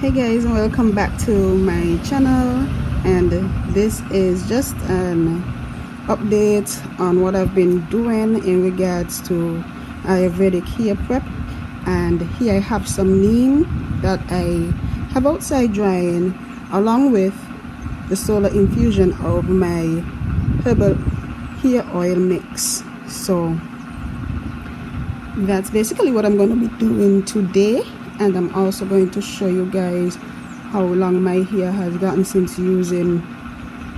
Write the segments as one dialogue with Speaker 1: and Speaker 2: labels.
Speaker 1: Hey guys, and welcome back to my channel, and this is just an update on what I've been doing in regards to Ayurvedic hair prep. And here I have some neem that I have outside drying, along with the solar infusion of my herbal hair oil mix. So that's basically what I'm going to be doing today. And I'm also going to show you guys how long my hair has gotten since using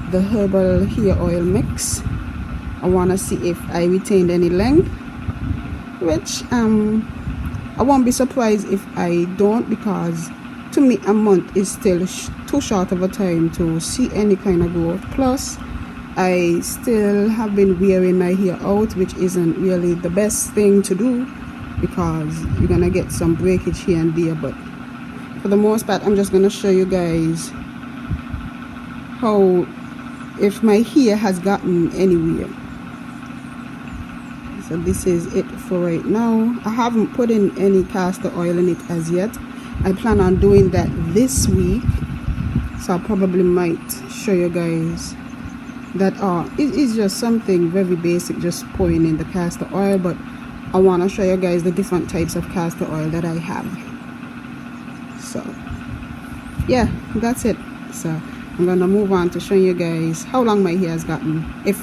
Speaker 1: the herbal hair oil mix. I want to see if I retained any length, which I won't be surprised if I don't, because to me a month is still too short of a time to see any kind of growth. Plus I still have been wearing my hair out, which isn't really the best thing to do, because you're gonna get some breakage here and there. But for the most part, I'm just gonna show you guys how, if my hair has gotten anywhere. So this is it for right now. I haven't put in any castor oil in it as yet. I plan on doing that this week, so I probably might show you guys that. It is just something very basic, just pouring in the castor oil, but I want to show you guys the different types of castor oil that I have. So yeah, that's it. So I'm gonna move on to showing you guys how long my hair has gotten, if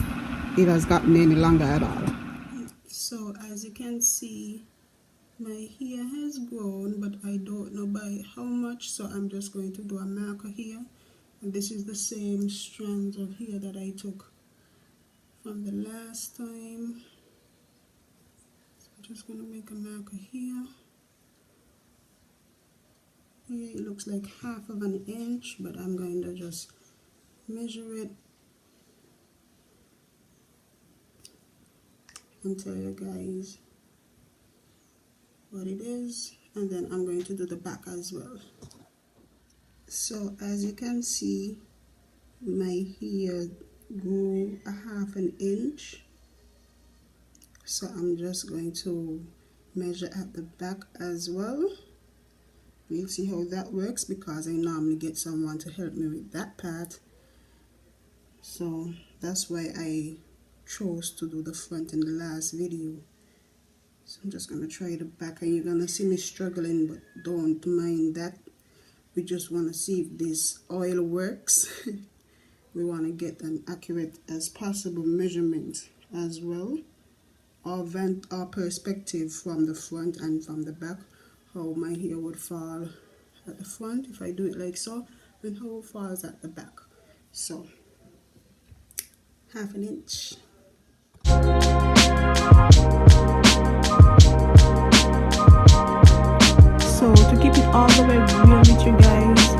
Speaker 1: it has gotten any longer at all. So as you can see, my hair has grown, but I don't know by how much, so I'm just going to do a marker here. And this is the same strands of hair that I took from the last time. Just going to make a marker here. Here it looks like half of an inch, but I'm going to just measure it and tell you guys what it is, and then I'm going to do the back as well. So as you can see, my hair grew a half an inch. So I'm just going to measure at the back as well. We'll see how that works, because I normally get someone to help me with that part. So that's why I chose to do the front in the last video. So I'm just going to try the back, and you're going to see me struggling, but don't mind that. We just want to see if this oil works. We want to get an accurate as possible measurement as well, or perspective from the front and from the back, how my hair would fall at the front if I do it like so, and how it falls at the back. So half an inch. So to keep it all the way real with you guys,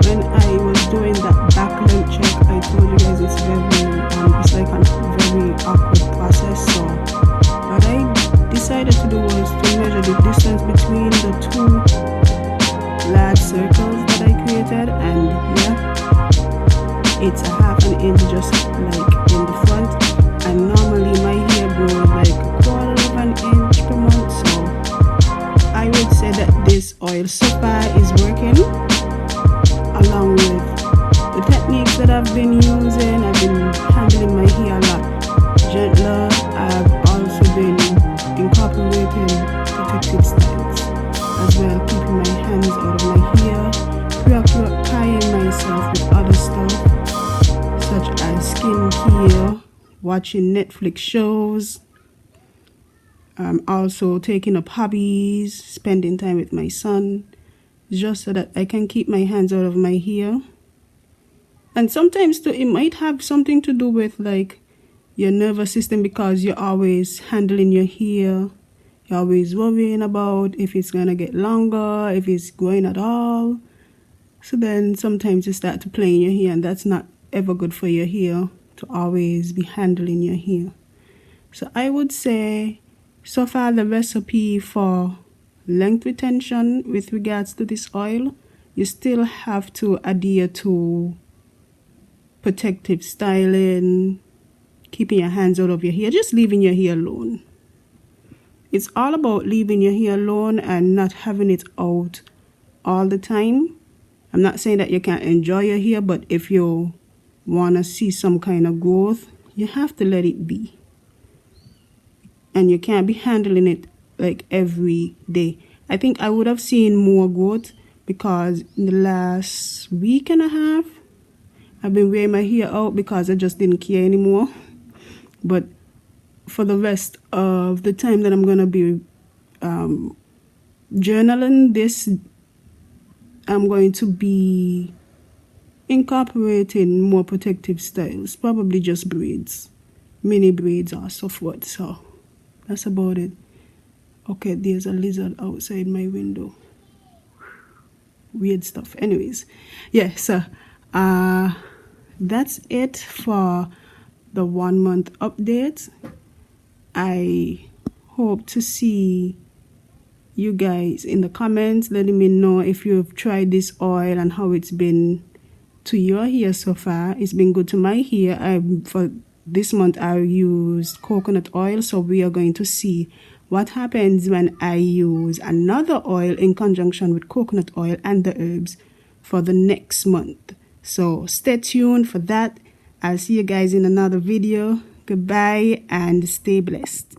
Speaker 1: when I was doing that back length check, I told you guys it's like a very awkward process. So what I decided to do was to measure the distance between the two large circles that I created, and yeah, it's a half an inch, just like in the front. And normally my hair grows like a quarter of an inch per month, so I would say that this oil so far is working, along with the techniques that I've been using. I've been handling my hair a lot gentler. I've also been incorporating protective styles as well, keeping my hands out of my hair, preoccupying myself with other stuff such as skincare, watching Netflix shows, also taking up hobbies, spending time with my son, just so that I can keep my hands out of my hair. And sometimes too, it might have something to do with like your nervous system, because you're always handling your hair. You're always worrying about if it's gonna get longer, if it's growing at all. So then sometimes you start to play in your hair, and that's not ever good for your hair, to always be handling your hair. So I would say, so far the recipe for length retention with regards to this oil, you still have to adhere to protective styling, keeping your hands out of your hair, just leaving your hair alone. It's all about leaving your hair alone and not having it out all the time. I'm not saying that you can't enjoy your hair, but if you want to see some kind of growth, you have to let it be. And you can't be handling it like every day. I think I would have seen more growth because in the last week and a half, I've been wearing my hair out because I just didn't care anymore. But for the rest of the time that I'm going to be journaling this, I'm going to be incorporating more protective styles, probably just braids, mini braids or so forth. So that's about it. Okay, there's a lizard outside my window. Weird stuff. Anyways, yeah, so that's it for the 1 month update. I hope to see you guys in the comments letting me know if you've tried this oil and how it's been to your hair so far. It's been good to my hair. For this month I used coconut oil, so we are going to see what happens when I use another oil in conjunction with coconut oil and the herbs for the next month. So stay tuned for that. I'll see you guys in another video. Goodbye and stay blessed.